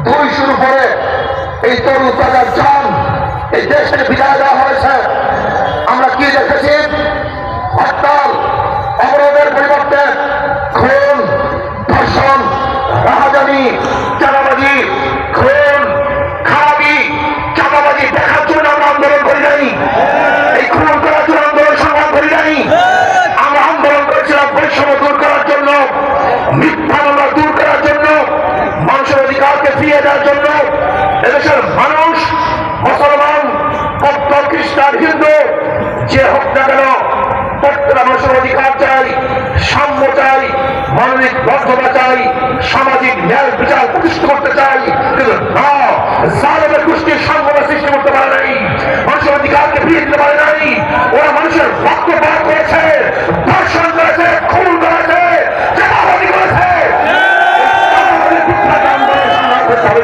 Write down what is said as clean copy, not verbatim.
দুই শুরু করে এই তরু তাজার জান এই দেশের বিদায় দেওয়া হয়েছে। আমরা কি দেখেছি? হরতাল অবরোধের পরিবর্তে খুন, ধর্ষণ, রাহাজানি, চাঁদাবাজি, খুন, খারাপি, চাঁদাবাজি দেখার জন্য আমরা আন্দোলন করি নাই। এই খুন করার জন্য আন্দোলন সংগ্রাম করি নাই। আমরা আন্দোলন করেছিলাম বৈষম্য দূর করার জন্য, মিথ্যা মামলা দূর করার জন্য, মানুষের অধিকারকে ফিরিয়ে দেওয়ার জন্য। এদেশের মানুষ মুসলমান, বৌদ্ধ, খ্রিস্টান, হিন্দু যে হোক না কেন প্রত্যেকটা মানুষের অধিকার চাই, সাম্য চাই, মানবিক বদ্ধতা চাই, সামাজিক ন্যায় বিচার প্রতিষ্ঠা করতে চাই। কিন্তু না, জালেমের গোষ্ঠীর সংগ্রাম সৃষ্টি করতে পারে নাই, মানুষের অধিকারকে ফিরিয়ে দিতে পারে নাই। ওরা মানুষের রক্ত পান করেছে, ধর্ষণ করেছে, খুন করেছে, চাঁদাবাজি করেছে। আন্দোলন সংগ্রাম করতে হবে।